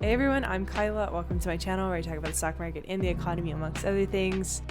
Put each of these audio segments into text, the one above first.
Hey everyone, I'm Kyla. Welcome to my channel where I talk about the stock market and the economy amongst other things.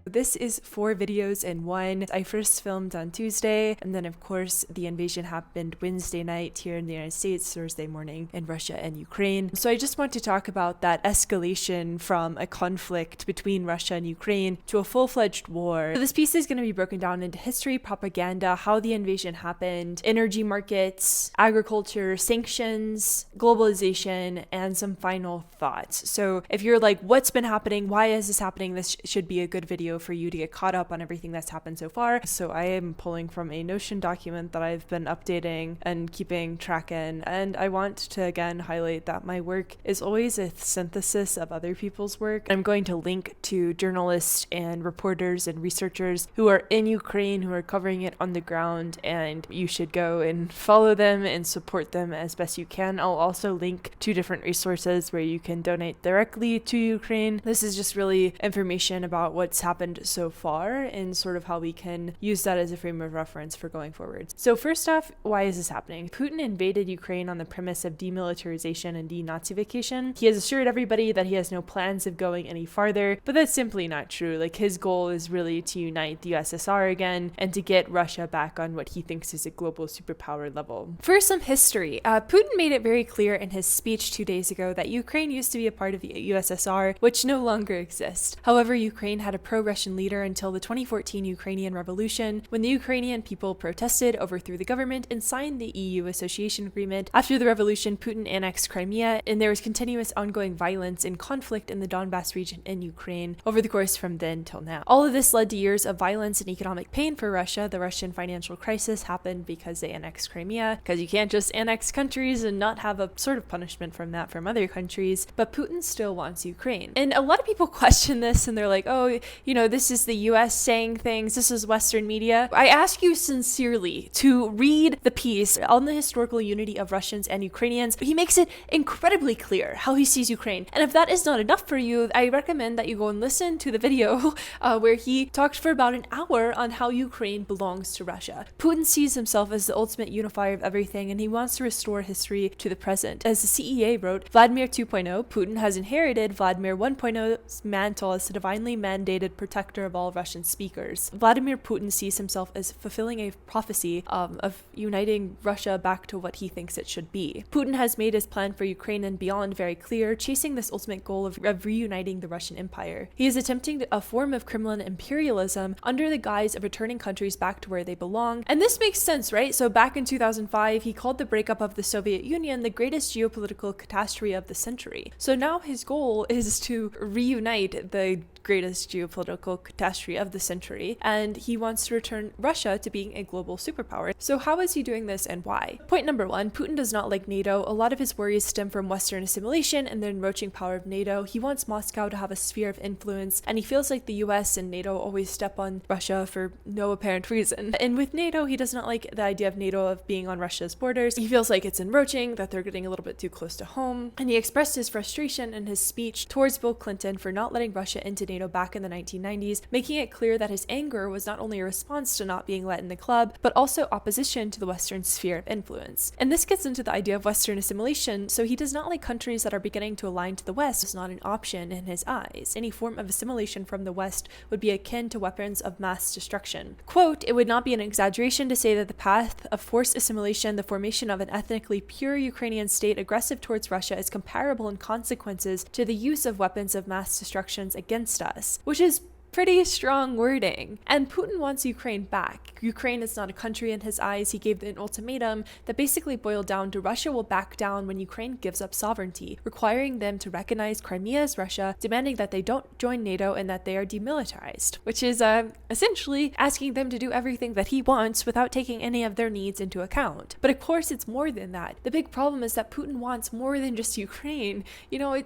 This is 4 videos in one. I first filmed on Tuesday, and then of course the invasion happened Wednesday night here in the United States, Thursday morning in Russia and Ukraine. So I just want to talk about that escalation from a conflict between Russia and Ukraine to a full-fledged war. So this piece is going to be broken down into history, propaganda, how the invasion happened, energy markets, agriculture, sanctions, globalization, and some final thoughts. So if you're like, what's been happening? Why is this happening? This should be a good video for you to get caught up on everything that's happened so far. So I am pulling from a Notion document that I've been updating and keeping track in, and I want to again highlight that my work is always a synthesis of other people's work. I'm going to link to journalists and reporters and researchers who are in Ukraine, who are covering it on the ground, and you should go and follow them and support them as best you can. I'll also link to different resources where you can donate directly to Ukraine. This is just really information about what's happened so far and sort of how we can use that as a frame of reference for going forward. So first off, why is this happening? Putin invaded Ukraine on the premise of demilitarization and denazification. He has assured everybody that he has no plans of going any farther, but that's simply not true. Like, his goal is really to unite the USSR again and to get Russia back on what he thinks is a global superpower level. First, some history. Putin made it very clear in his speech 2 days ago that Ukraine used to be a part of the USSR, which no longer exists. However, Ukraine had a pro-Russian leader until the 2014 Ukrainian Revolution, when the Ukrainian people protested, overthrew the government, and signed the EU association agreement. After the revolution, Putin annexed Crimea, and there was continuous ongoing violence and conflict in the Donbas region in Ukraine over the course from then till now. All of this led to years of violence and economic pain for Russia. The Russian financial crisis happened because they annexed Crimea, because you can't just annex countries and not have a sort of punishment from that from other countries. But Putin still wants Ukraine. And a lot of people question this, and they're like, oh, you know, this is the US saying things, this is Western media. I ask you sincerely to read the piece on the historical unity of Russians and Ukrainians. He makes it incredibly clear how he sees Ukraine. And if that is not enough for you, I recommend that you go and listen to the video where he talked for about an hour on how Ukraine belongs to Russia. Putin sees himself as the ultimate unifier of everything, and he wants to restore history to the present. As the CEA wrote, Vladimir 2.0, Putin has inherited Vladimir 1.0's mantle as the divinely mandated protector of all Russian speakers. Vladimir Putin sees himself as fulfilling a prophecy of uniting Russia back to what he thinks it should be. Putin has made his plan for Ukraine and beyond very clear, chasing this ultimate goal of reuniting the Russian Empire. He is attempting a form of Kremlin imperialism under the guise of returning countries back to where they belong. And this makes sense, right? So back in 2005, he called the breakup of the Soviet Union the greatest geopolitical catastrophe of the century. So now his goal is to reunite the greatest geopolitical catastrophe of the century, and he wants to return Russia to being a global superpower. So how is he doing this and why? Point number 1, Putin does not like NATO. A lot of his worries stem from Western assimilation and the encroaching power of NATO. He wants Moscow to have a sphere of influence, and he feels like the US and NATO always step on Russia for no apparent reason. And with NATO, he does not like the idea of NATO of being on Russia's borders. He feels like it's encroaching, that they're getting a little bit too close to home, and he expressed his frustration in his speech towards Bill Clinton for not letting Russia into NATO back in the 1990s, making it clear that his anger was not only a response to not being let in the club, but also opposition to the Western sphere of influence. And this gets into the idea of Western assimilation, so he does not like countries that are beginning to align to the West. It's not an option in his eyes. Any form of assimilation from the West would be akin to weapons of mass destruction. Quote, it would not be an exaggeration to say that the path of forced assimilation, the formation of an ethnically pure Ukrainian state aggressive towards Russia, is comparable in consequences to the use of weapons of mass destructions against us, which is pretty strong wording. And Putin wants Ukraine back. Ukraine is not a country in his eyes. He gave an ultimatum that basically boiled down to Russia will back down when Ukraine gives up sovereignty, requiring them to recognize Crimea as Russia, demanding that they don't join NATO and that they are demilitarized, which is essentially asking them to do everything that he wants without taking any of their needs into account. But of course, it's more than that. The big problem is that Putin wants more than just Ukraine. You know,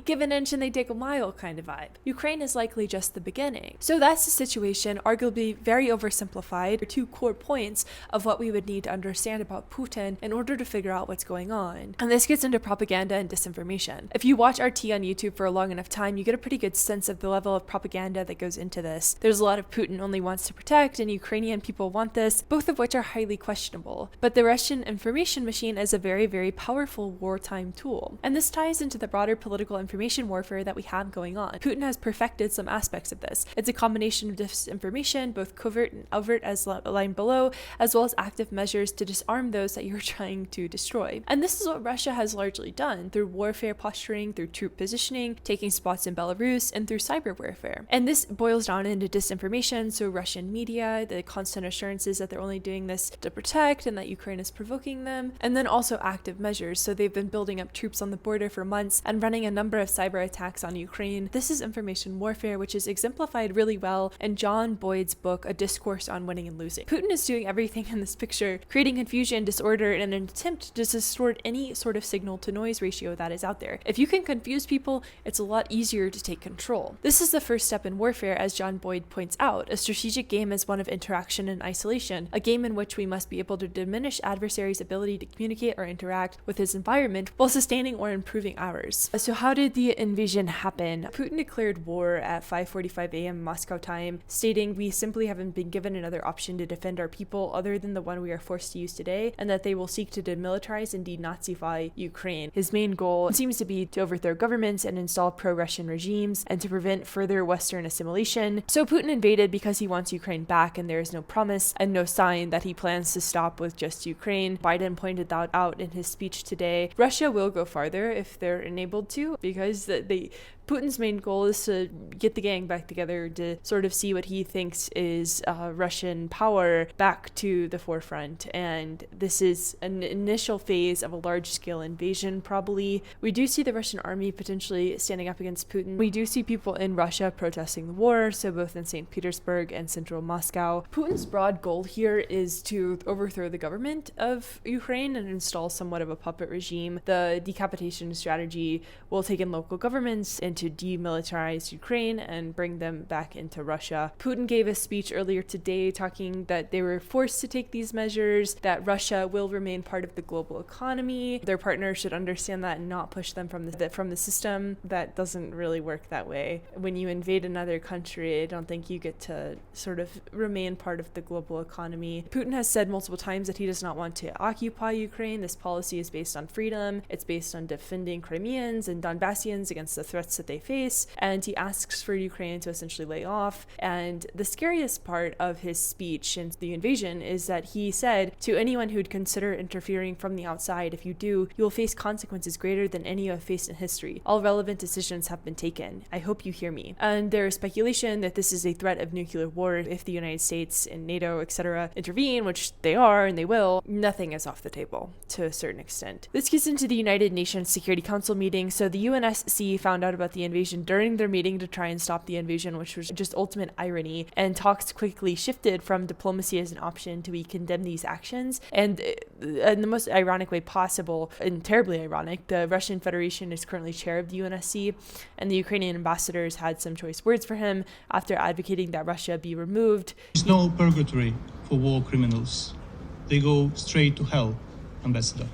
give an inch and they take a mile kind of vibe. Ukraine is likely just the beginning. beginning. So that's the situation, arguably very oversimplified. Two core points of what we would need to understand about Putin in order to figure out what's going on. And this gets into propaganda and disinformation. If you watch RT on YouTube for a long enough time, you get a pretty good sense of the level of propaganda that goes into this. There's a lot of Putin only wants to protect and Ukrainian people want this, both of which are highly questionable. But the Russian information machine is a very, very powerful wartime tool. And this ties into the broader political information warfare that we have going on. Putin has perfected some aspects of this. It's a combination of disinformation, both covert and overt as lined below, as well as active measures to disarm those that you're trying to destroy. And this is what Russia has largely done through warfare posturing, through troop positioning, taking spots in Belarus, and through cyber warfare. And this boils down into disinformation, so Russian media, the constant assurances that they're only doing this to protect and that Ukraine is provoking them, and then also active measures. So they've been building up troops on the border for months and running a number of cyber attacks on Ukraine. This is information warfare, which is exemplified really well in John Boyd's book, A Discourse on Winning and Losing. Putin is doing everything in this picture, creating confusion, disorder, in an attempt to distort any sort of signal to noise ratio that is out there. If you can confuse people, it's a lot easier to take control. This is the first step in warfare, as John Boyd points out. A strategic game is one of interaction and isolation, a game in which we must be able to diminish adversaries' ability to communicate or interact with his environment while sustaining or improving ours. So how did the invasion happen? Putin declared war at 5:45 a.m. Moscow time, stating, "We simply haven't been given another option to defend our people other than the one we are forced to use today, and that they will seek to demilitarize and denazify Ukraine." His main goal seems to be to overthrow governments and install pro-Russian regimes and to prevent further Western assimilation. So Putin invaded because he wants Ukraine back, and there is no promise and no sign that he plans to stop with just Ukraine. Biden pointed that out in his speech today. Russia will go farther if they're enabled to, because Putin's main goal is to get the gang back together to sort of see what he thinks is Russian power back to the forefront. And this is an initial phase of a large-scale invasion, probably. We do see the Russian army potentially standing up against Putin. We do see people in Russia protesting the war, so both in St. Petersburg and central Moscow. Putin's broad goal here is to overthrow the government of Ukraine and install somewhat of a puppet regime. The decapitation strategy will take in local governments and to demilitarize Ukraine and bring them back into Russia. Putin gave a speech earlier today talking that they were forced to take these measures, that Russia will remain part of the global economy. Their partners should understand that and not push them from the system. That doesn't really work that way. When you invade another country, I don't think you get to sort of remain part of the global economy. Putin has said multiple times that he does not want to occupy Ukraine. This policy is based on freedom. It's based on defending Crimeans and Donbassians against the threats that they face, and he asks for Ukraine to essentially lay off. And the scariest part of his speech in the invasion is that he said to anyone who'd consider interfering from the outside, "If you do, you will face consequences greater than any you have faced in history. All relevant decisions have been taken. I hope you hear me." And there is speculation that this is a threat of nuclear war if the United States and NATO, etc., intervene, which they are and they will. Nothing is off the table to a certain extent. This gets into the United Nations Security Council meeting. So the UNSC found out about the invasion during their meeting to try and stop the invasion, which was just ultimate irony, and talks quickly shifted from diplomacy as an option to we condemn these actions. And in the most ironic way possible, and terribly ironic, the Russian Federation is currently chair of the UNSC, and the Ukrainian ambassadors had some choice words for him after advocating that Russia be removed. There's no purgatory for war criminals. They go straight to hell, Ambassador.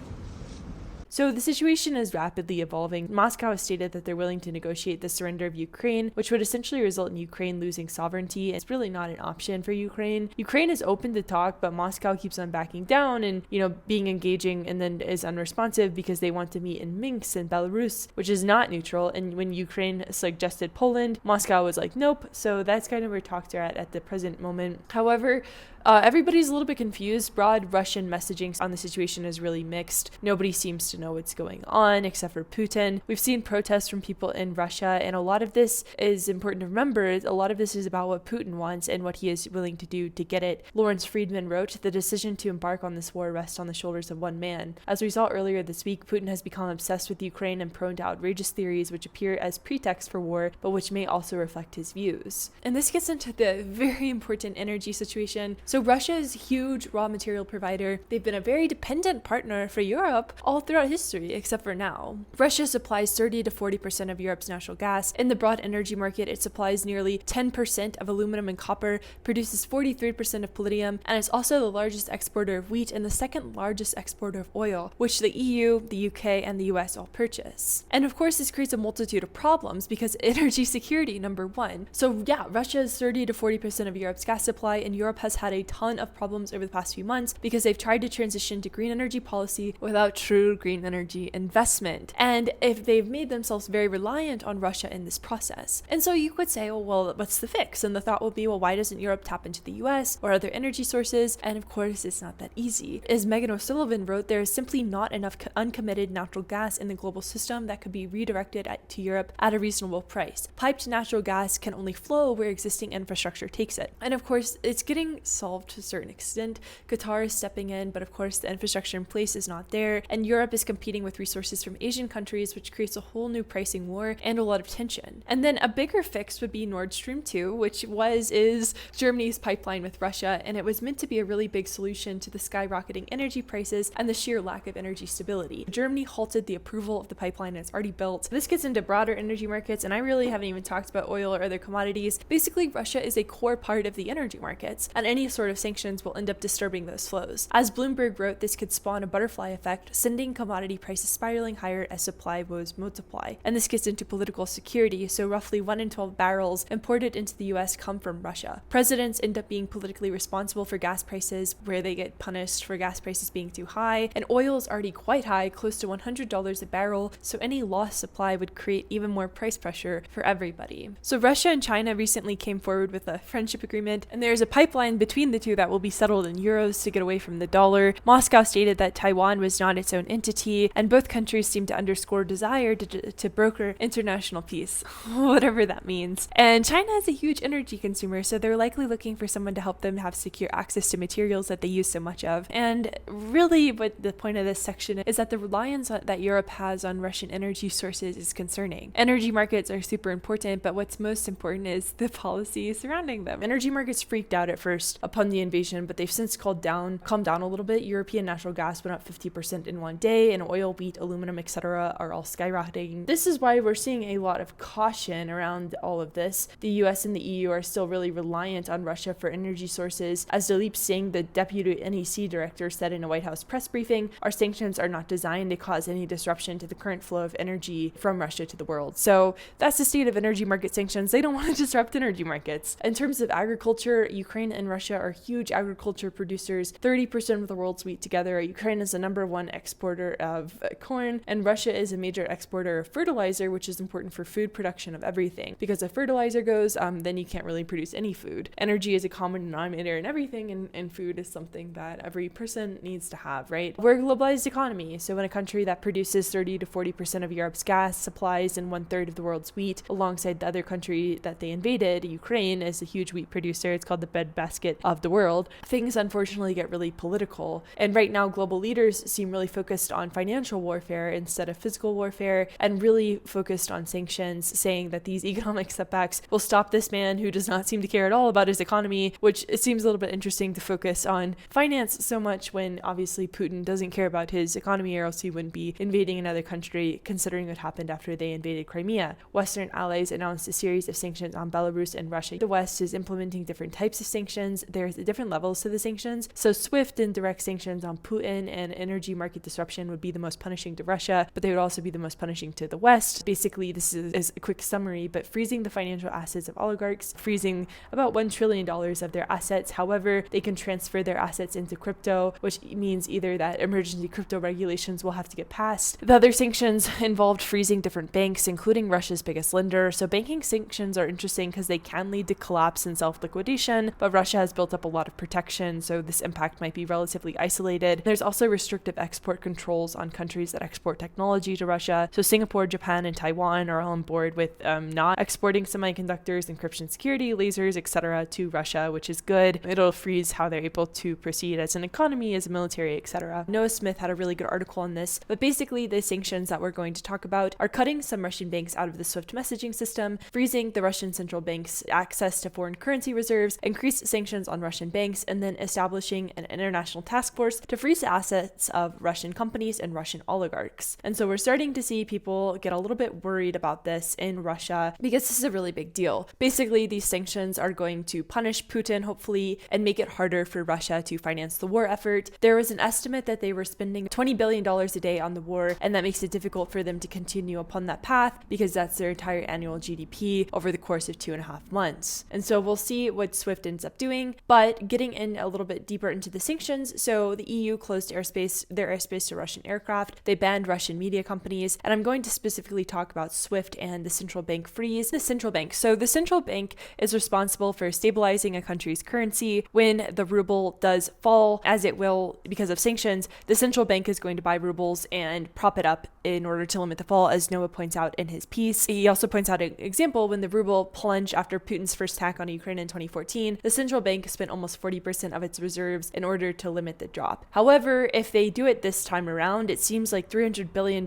So the situation is rapidly evolving. Moscow has stated that they're willing to negotiate the surrender of Ukraine, which would essentially result in Ukraine losing sovereignty. It's really not an option for Ukraine. Ukraine is open to talk, but Moscow keeps on backing down and, being engaging, and then is unresponsive because they want to meet in Minsk in Belarus, which is not neutral. And when Ukraine suggested Poland, Moscow was like, nope. So that's kind of where talks are at the present moment. However, everybody's a little bit confused. Broad Russian messaging on the situation is really mixed. Nobody seems to know what's going on except for Putin. We've seen protests from people in Russia, and a lot of this is important to remember. A lot of this is about what Putin wants and what he is willing to do to get it. Lawrence Friedman wrote, "The decision to embark on this war rests on the shoulders of one man. As we saw earlier this week, Putin has become obsessed with Ukraine and prone to outrageous theories which appear as pretext for war, but which may also reflect his views." And this gets into the very important energy situation. So So Russia is a huge raw material provider. They've been a very dependent partner for Europe all throughout history, except for now. Russia supplies 30 to 40% of Europe's natural gas. In the broad energy market, it supplies nearly 10% of aluminum and copper, produces 43% of palladium, and is also the largest exporter of wheat and the second largest exporter of oil, which the EU, the UK, and the US all purchase. And of course, this creates a multitude of problems because energy security, number one. So yeah, Russia is 30 to 40% of Europe's gas supply, and Europe has had a ton of problems over the past few months because they've tried to transition to green energy policy without true green energy investment. And if they've made themselves very reliant on Russia in this process. And so you could say, oh, well, what's the fix? And the thought will be, well, why doesn't Europe tap into the US or other energy sources? And of course, it's not that easy. As Megan O'Sullivan wrote, there is simply not enough uncommitted natural gas in the global system that could be redirected to Europe at a reasonable price. Piped natural gas can only flow where existing infrastructure takes it. And of course, it's getting solved to a certain extent. Qatar is stepping in, but of course, the infrastructure in place is not there. And Europe is competing with resources from Asian countries, which creates a whole new pricing war and a lot of tension. And then a bigger fix would be Nord Stream 2, which is Germany's pipeline with Russia, and it was meant to be a really big solution to the skyrocketing energy prices and the sheer lack of energy stability. Germany halted the approval of the pipeline and it's already built. This gets into broader energy markets, and I really haven't even talked about oil or other commodities. Basically, Russia is a core part of the energy markets, and any sort of sanctions will end up disturbing those flows. As Bloomberg wrote, this could spawn a butterfly effect, sending commodity prices spiraling higher as supply woes multiply. And this gets into political security, so roughly 1 in 12 barrels imported into the US come from Russia. Presidents end up being politically responsible for gas prices, where they get punished for gas prices being too high, and oil is already quite high, close to $100 a barrel, so any lost supply would create even more price pressure for everybody. So Russia and China recently came forward with a friendship agreement, and there's a pipeline between the two that will be settled in euros to get away from the dollar. Moscow stated that Taiwan was not its own entity, and both countries seem to underscore desire to broker international peace, whatever that means. And China is a huge energy consumer, so they're likely looking for someone to help them have secure access to materials that they use so much of. And really, what the point of this section is that the reliance that Europe has on Russian energy sources is concerning. Energy markets are super important, but what's most important is the policy surrounding them. Energy markets freaked out at first upon the invasion, but they've since calmed down a little bit. European natural gas went up 50% in one day, and oil, wheat, aluminum, etc. are all skyrocketing. This is why we're seeing a lot of caution around all of this. The US and the EU are still really reliant on Russia for energy sources. As Dilip Singh, the deputy NEC director, said in a White House press briefing, our sanctions are not designed to cause any disruption to the current flow of energy from Russia to the world. So that's the state of energy market sanctions. They don't want to disrupt energy markets. In terms of agriculture, Ukraine and Russia are huge agriculture producers, 30% of the world's wheat together. Ukraine is the #1 exporter of corn, and Russia is a major exporter of fertilizer, which is important for food production of everything. Because if fertilizer goes, then you can't really produce any food. Energy is a common denominator in everything, and food is something that every person needs to have, right? We're a globalized economy, so in a country that produces 30 to 40% of Europe's gas supplies and 1/3 of the world's wheat, alongside the other country that they invaded, Ukraine is a huge wheat producer. It's called the breadbasket of the world. Things unfortunately get really political, and right now global leaders seem really focused on financial warfare instead of physical warfare, and really focused on sanctions, saying that these economic setbacks will stop this man who does not seem to care at all about his economy, which it seems a little bit interesting to focus on finance so much when obviously Putin doesn't care about his economy, or else he wouldn't be invading another country, considering what happened after they invaded Crimea. Western allies announced a series of sanctions on Belarus and Russia. The West is implementing different types of sanctions. There's different levels to the sanctions. So swift and direct sanctions on Putin and energy market disruption would be the most punishing to Russia, but they would also be the most punishing to the West. Basically, this is a quick summary, but freezing the financial assets of oligarchs, freezing about $1 trillion of their assets. However, they can transfer their assets into crypto, which means either that emergency crypto regulations will have to get passed. The other sanctions involved freezing different banks, including Russia's biggest lender. So banking sanctions are interesting because they can lead to collapse and self-liquidation, but Russia has built up a lot of protection, so this impact might be relatively isolated. There's also restrictive export controls on countries that export technology to Russia. So Singapore, Japan, and Taiwan are all on board with not exporting semiconductors, encryption security, lasers, etc. to Russia, which is good. It'll freeze how they're able to proceed as an economy, as a military, etc. Noah Smith had a really good article on this, but basically the sanctions that we're going to talk about are cutting some Russian banks out of the SWIFT messaging system, freezing the Russian central bank's access to foreign currency reserves, increased sanctions on Russian banks, and then establishing an international task force to freeze the assets of Russian companies and Russian oligarchs. And so we're starting to see people get a little bit worried about this in Russia because this is a really big deal. Basically, these sanctions are going to punish Putin, hopefully, and make it harder for Russia to finance the war effort. There was an estimate that they were spending $20 billion a day on the war, and that makes it difficult for them to continue upon that path because that's their entire annual GDP over the course of 2.5 months. And so we'll see what SWIFT ends up doing, but getting in a little bit deeper into the sanctions. So the EU closed their airspace to Russian aircraft. They banned Russian media companies, and I'm going to specifically talk about SWIFT and the central bank freeze. The central bank. So the central bank is responsible for stabilizing a country's currency. When the ruble does fall, as it will because of sanctions, the central bank is going to buy rubles and prop it up in order to limit the fall, as Noah points out in his piece. He also points out an example when the ruble plunged after Putin's first attack on Ukraine in 2014. The central bank spent almost 40% of its reserves in order to limit the drop. However, if they do it this time around, it seems like $300 billion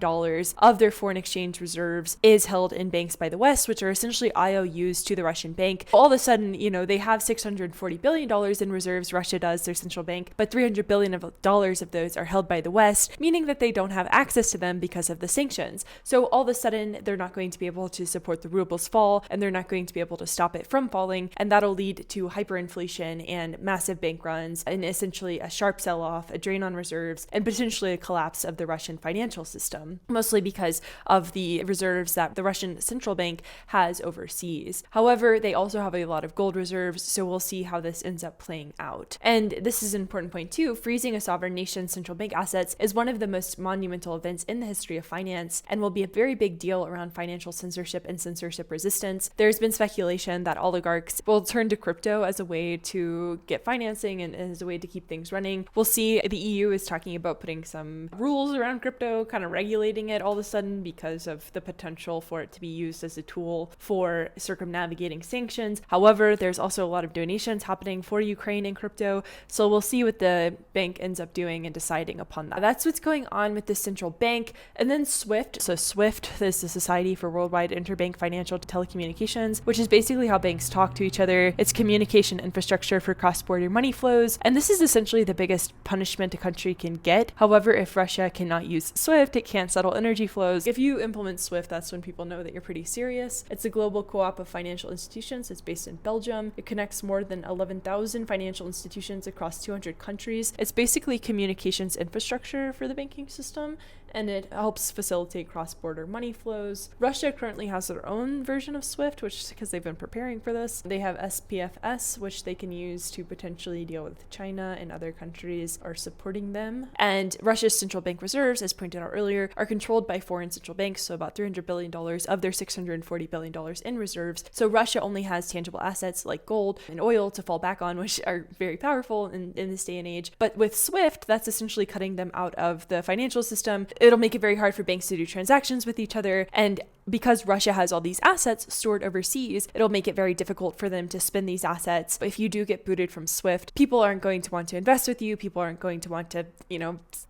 of their foreign exchange reserves is held in banks by the West, which are essentially IOUs to the Russian bank. All of a sudden, they have $640 billion in reserves, Russia does, their central bank, but $300 billion of those are held by the West, meaning that they don't have access to them because of the sanctions. So all of a sudden, they're not going to be able to support the ruble's fall, and they're not going to be able to stop it from falling, and that'll lead to hyperinflation and massive bank runs, and essentially a sharp sell-off, a drain on reserves, and potentially a collapse of the Russian financial system, mostly because of the reserves that the Russian central bank has overseas. However, they also have a lot of gold reserves, so we'll see how this ends up playing out. And this is an important point too. Freezing a sovereign nation's central bank assets is one of the most monumental events in the history of finance and will be a very big deal around financial censorship and censorship resistance. There's been speculation that oligarchs will turn to crypto as a way to get financing and as a way to keep things running. We'll see. The EU is talking about putting some rules around crypto, kind of regulating it all of a sudden because of the potential for it to be used as a tool for circumnavigating sanctions. However, there's also a lot of donations happening for Ukraine in crypto, so we'll see what the bank ends up doing and deciding upon that. That's what's going on with the central bank. And then SWIFT. So SWIFT is the Society for Worldwide Interbank Financial Telecommunications, which is basically how banks talk to each other. It's communication infrastructure for cross-border money flows, and this is essentially the biggest punishment a country can get. However, if Russia cannot use SWIFT, it can't settle energy flows. If you implement SWIFT, that's when people know that you're pretty serious. It's a global co-op of financial institutions. It's based in Belgium. It connects more than 11,000 financial institutions across 200 countries. It's basically communications infrastructure for the banking system, and it helps facilitate cross-border money flows. Russia currently has their own version of SWIFT, which because they've been preparing for this. They have SPFS, which they can use to potentially deal with China, and other countries are supporting them. And Russia's central bank reserves, as pointed out earlier, are controlled by foreign central banks, so about $300 billion of their $640 billion in reserves. So Russia only has tangible assets like gold and oil to fall back on, which are very powerful in this day and age. But with SWIFT, that's essentially cutting them out of the financial system. It'll make it very hard for banks to do transactions with each other, and because Russia has all these assets stored overseas, it'll make it very difficult for them to spend these assets. If you do get booted from SWIFT, people aren't going to want to invest with you. People aren't going to want to,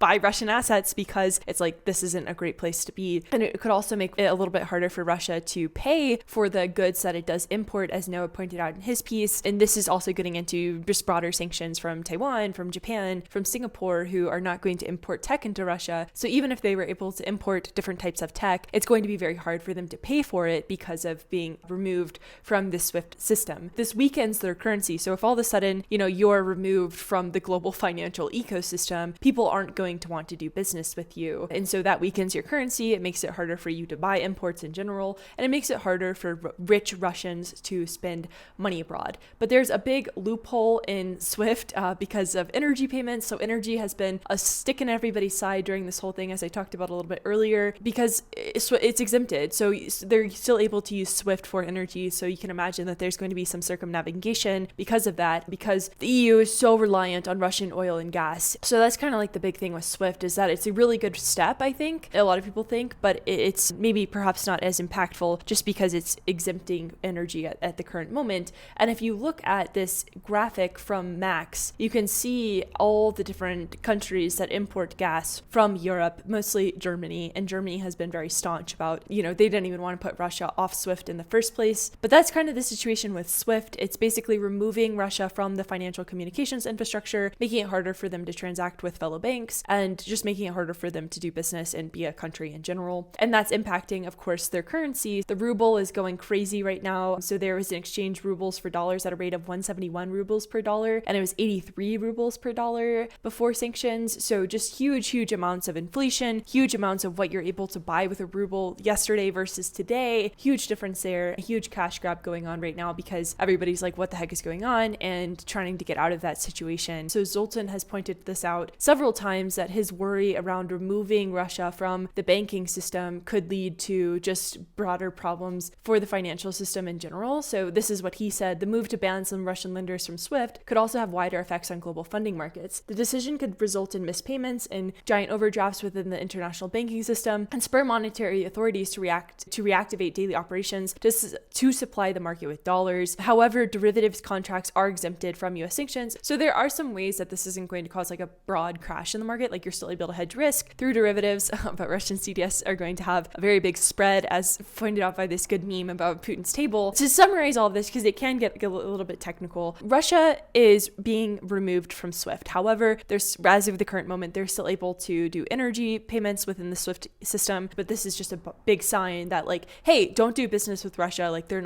buy Russian assets because it's like, this isn't a great place to be. And it could also make it a little bit harder for Russia to pay for the goods that it does import, as Noah pointed out in his piece. And this is also getting into just broader sanctions from Taiwan, from Japan, from Singapore, who are not going to import tech into Russia. So even if they were able to import different types of tech, it's going to be very hard for them to pay for it because of being removed from the SWIFT system. This weakens their currency. So if all of a sudden, you're removed from the global financial ecosystem, people aren't going to want to do business with you. And so that weakens your currency. It makes it harder for you to buy imports in general, and it makes it harder for rich Russians to spend money abroad. But there's a big loophole in SWIFT because of energy payments. So energy has been a stick in everybody's side during this whole thing, as I talked about a little bit earlier, because it's exempted. So they're still able to use SWIFT for energy. So you can imagine that there's going to be some circumnavigation because of that, because the EU is so reliant on Russian oil and gas. So that's kind of like the big thing with SWIFT, is that it's a really good step, I think. A lot of people think, but it's maybe perhaps not as impactful just because it's exempting energy at the current moment. And if you look at this graphic from Max, you can see all the different countries that import gas from Europe, mostly Germany. And Germany has been very staunch about, they've they didn't even want to put Russia off SWIFT in the first place. But that's kind of the situation with SWIFT. It's basically removing Russia from the financial communications infrastructure, making it harder for them to transact with fellow banks, and just making it harder for them to do business and be a country in general. And that's impacting, of course, their currency. The ruble is going crazy right now. So there was an exchange rubles for dollars at a rate of 171 rubles per dollar, and it was 83 rubles per dollar before sanctions. So just huge amounts of inflation, huge amounts of what you're able to buy with a ruble yesterday versus today. Huge difference there, a huge cash grab going on right now because everybody's like, what the heck is going on, and trying to get out of that situation. So Zoltan has pointed this out several times, that his worry around removing Russia from the banking system could lead to just broader problems for the financial system in general. So this is what he said: the move to ban some Russian lenders from SWIFT could also have wider effects on global funding markets. The decision could result in missed payments and giant overdrafts within the international banking system, and spur monetary authorities to reactivate daily operations to supply the market with dollars. However, derivatives contracts are exempted from US sanctions, so there are some ways that this isn't going to cause like a broad crash in the market. Like, you're still able to hedge risk through derivatives, but Russian CDS are going to have a very big spread, as pointed out by this good meme about Putin's table. To summarize all of this, because it can get a little bit technical, Russia is being removed from SWIFT. However, as of the current moment, they're still able to do energy payments within the SWIFT system, but this is just a big sign that, like, hey, don't do business with Russia. Like, they're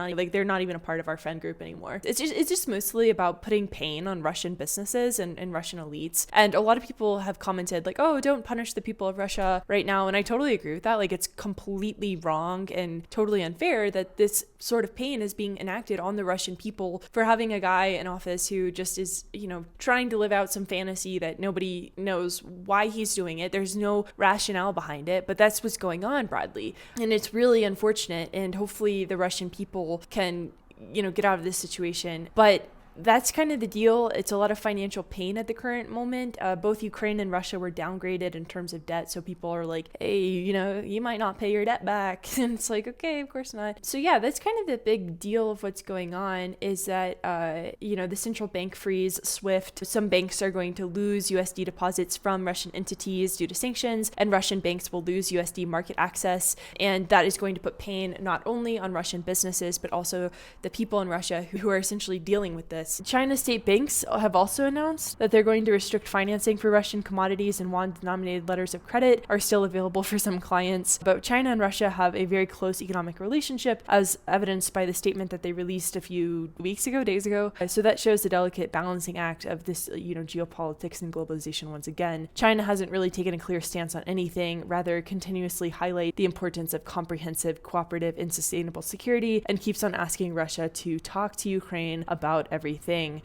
not even a part of our friend group anymore. It's just mostly about putting pain on Russian businesses and Russian elites. And a lot of people have commented like, oh, don't punish the people of Russia right now. And I totally agree with that. Like, it's completely wrong and totally unfair that this sort of pain is being enacted on the Russian people for having a guy in office who just is, trying to live out some fantasy that nobody knows why he's doing it. There's no rationale behind it, but that's what's going on broadly. And it's really unfortunate. And hopefully the Russian people can, get out of this situation. But that's kind of the deal. It's a lot of financial pain at the current moment. Both Ukraine and Russia were downgraded in terms of debt. So people are like, hey, you might not pay your debt back. And it's like, okay, of course not. So yeah, that's kind of the big deal of what's going on, is that, the central bank freeze, SWIFT, some banks are going to lose USD deposits from Russian entities due to sanctions, and Russian banks will lose USD market access. And that is going to put pain not only on Russian businesses, but also the people in Russia who are essentially dealing with this. China's state banks have also announced that they're going to restrict financing for Russian commodities, and won-denominated letters of credit are still available for some clients. But China and Russia have a very close economic relationship, as evidenced by the statement that they released a few days ago. So that shows the delicate balancing act of this, geopolitics and globalization once again. China hasn't really taken a clear stance on anything, rather continuously highlight the importance of comprehensive, cooperative, and sustainable security, and keeps on asking Russia to talk to Ukraine about everything.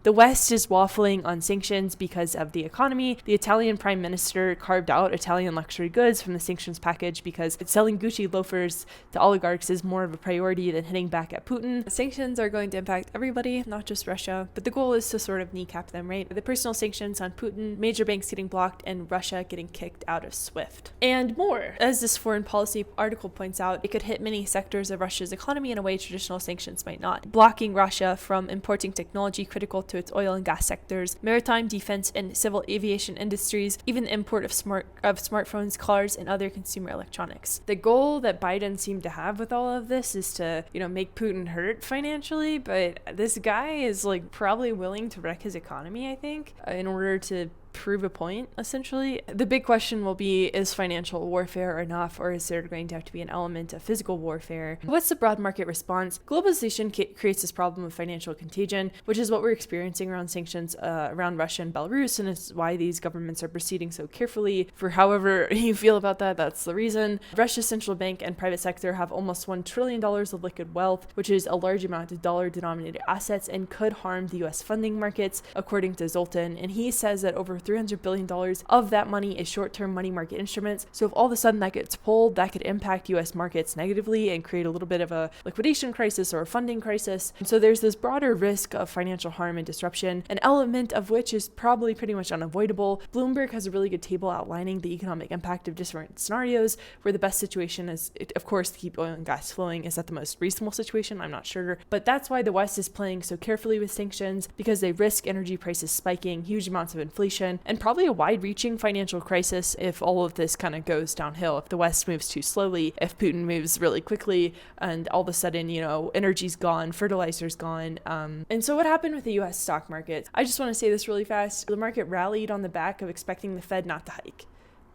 The West is waffling on sanctions because of the economy. The Italian prime minister carved out Italian luxury goods from the sanctions package because selling Gucci loafers to oligarchs is more of a priority than hitting back at Putin. Sanctions are going to impact everybody, not just Russia, but the goal is to sort of kneecap them, right? The personal sanctions on Putin, major banks getting blocked, and Russia getting kicked out of SWIFT. And more. As this foreign policy article points out, it could hit many sectors of Russia's economy in a way traditional sanctions might not, blocking Russia from importing technology critical to its oil and gas sectors, maritime, defense, and civil aviation industries, even the import of smartphones, cars, and other consumer electronics. The goal that Biden seemed to have with all of this is to, make Putin hurt financially, but this guy is probably willing to wreck his economy, I think, in order to prove a point, essentially. The big question will be, is financial warfare enough, or is there going to have to be an element of physical warfare? What's the broad market response? Globalization creates this problem of financial contagion, which is what we're experiencing around sanctions around Russia and Belarus, and it's why these governments are proceeding so carefully. For however you feel about that, that's the reason. Russia's central bank and private sector have almost $1 trillion of liquid wealth, which is a large amount of dollar-denominated assets and could harm the U.S. funding markets, according to Zoltan. And he says that over $300 billion of that money is short-term money market instruments. So if all of a sudden that gets pulled, that could impact U.S. markets negatively and create a little bit of a liquidation crisis or a funding crisis. And so there's this broader risk of financial harm and disruption, an element of which is probably pretty much unavoidable. Bloomberg has a really good table outlining the economic impact of different scenarios, where the best situation is, of course, to keep oil and gas flowing. Is that the most reasonable situation? I'm not sure. But that's why the West is playing so carefully with sanctions, because they risk energy prices spiking, huge amounts of inflation, inflation, and probably a wide-reaching financial crisis if all of this kind of goes downhill, if the West moves too slowly, if Putin moves really quickly, and all of a sudden, energy's gone, fertilizer's gone. And so what happened with the U.S. stock market? I just want to say this really fast. The market rallied on the back of expecting the Fed not to hike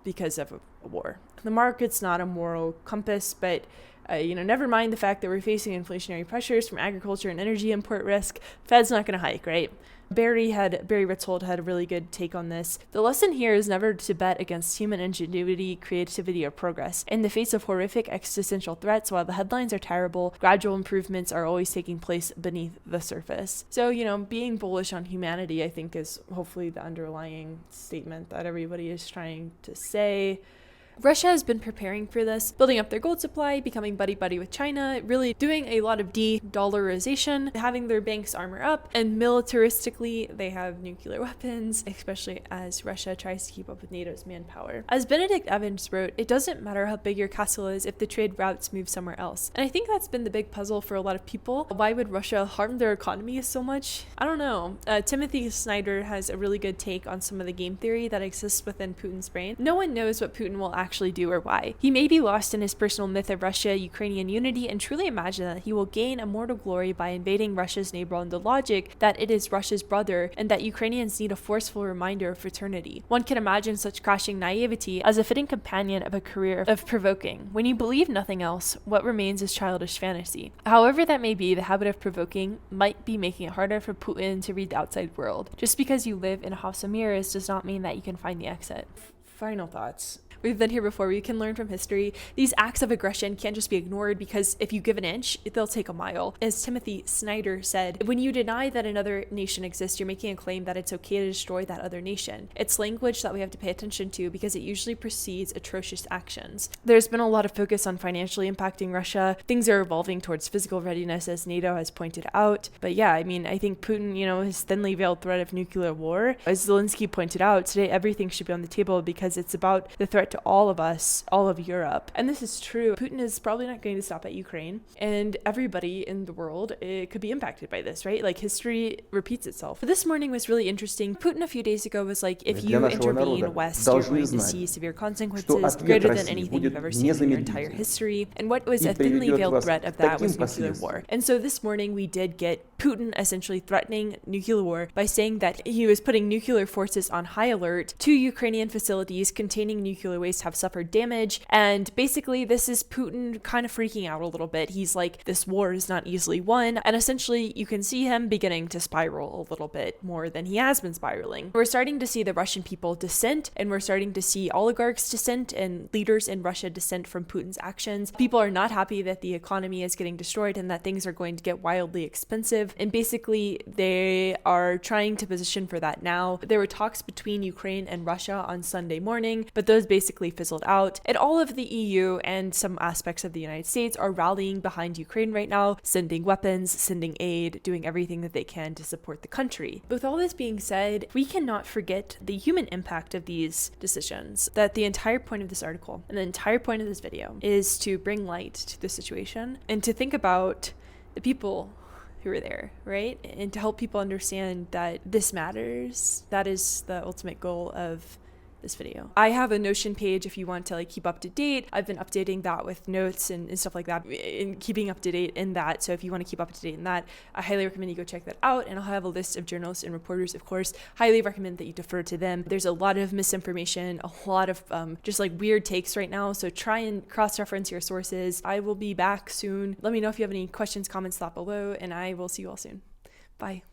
because of a war. The market's not a moral compass, but never mind the fact that we're facing inflationary pressures from agriculture and energy import risk. Fed's not going to hike, right? Barry Ritzold had a really good take on this. The lesson here is never to bet against human ingenuity, creativity, or progress. In the face of horrific existential threats, while the headlines are terrible, gradual improvements are always taking place beneath the surface. So, being bullish on humanity, I think, is hopefully the underlying statement that everybody is trying to say. Russia has been preparing for this, building up their gold supply, becoming buddy-buddy with China, really doing a lot of de-dollarization, having their banks armor up, and militaristically, they have nuclear weapons, especially as Russia tries to keep up with NATO's manpower. As Benedict Evans wrote, it doesn't matter how big your castle is if the trade routes move somewhere else. And I think that's been the big puzzle for a lot of people. Why would Russia harm their economy so much? I don't know. Timothy Snyder has a really good take on some of the game theory that exists within Putin's brain. No one knows what Putin will actually do or why. He may be lost in his personal myth of Russia-Ukrainian unity and truly imagine that he will gain immortal glory by invading Russia's neighbor on the logic that it is Russia's brother and that Ukrainians need a forceful reminder of fraternity. One can imagine such crashing naivety as a fitting companion of a career of provoking. When you believe nothing else, what remains is childish fantasy. However that may be, the habit of provoking might be making it harder for Putin to read the outside world. Just because you live in a house of mirrors does not mean that you can find the exit. Final thoughts. We've been here before. We can learn from history. These acts of aggression can't just be ignored because if you give an inch, they'll take a mile. As Timothy Snyder said, when you deny that another nation exists, you're making a claim that it's okay to destroy that other nation. It's language that we have to pay attention to because it usually precedes atrocious actions. There's been a lot of focus on financially impacting Russia. Things are evolving towards physical readiness, as NATO has pointed out. But yeah, I think Putin, his thinly veiled threat of nuclear war, as Zelensky pointed out, today everything should be on the table because it's about the threat to all of us, all of Europe. And this is true. Putin is probably not going to stop at Ukraine, and everybody in the world could be impacted by this, right? Like, history repeats itself. But this morning was really interesting. Putin a few days ago was like, if you intervene West, you're going to see severe consequences greater than anything you've ever seen in your entire history. And what was a thinly veiled threat of that was nuclear war. And so this morning we did get Putin essentially threatening nuclear war by saying that he was putting nuclear forces on high alert. 2 Ukrainian facilities containing nuclear waste have suffered damage, and basically this is Putin kind of freaking out a little bit. He's like, this war is not easily won, and essentially you can see him beginning to spiral a little bit more than he has been spiraling. We're starting to see the Russian people dissent, and we're starting to see oligarchs dissent and leaders in Russia dissent from Putin's actions. People are not happy that the economy is getting destroyed and that things are going to get wildly expensive, and basically they are trying to position for that now. There were talks between Ukraine and Russia on Sunday morning, but those basically fizzled out, and all of the EU and some aspects of the United States are rallying behind Ukraine right now, sending weapons, sending aid, doing everything that they can to support the country. But with all this being said, we cannot forget the human impact of these decisions. That the entire point of this article and the entire point of this video is to bring light to the situation and to think about the people who are there, right? And to help people understand that this matters. That is the ultimate goal of this video. I have a Notion page if you want to keep up to date. I've been updating that with notes and stuff like that, and keeping up to date in that. So if you want to keep up to date in that, I highly recommend you go check that out. And I'll have a list of journalists and reporters, of course. Highly recommend that you defer to them. There's a lot of misinformation, a lot of just weird takes right now. So try and cross-reference your sources. I will be back soon. Let me know if you have any questions, comments, thought below, and I will see you all soon. Bye.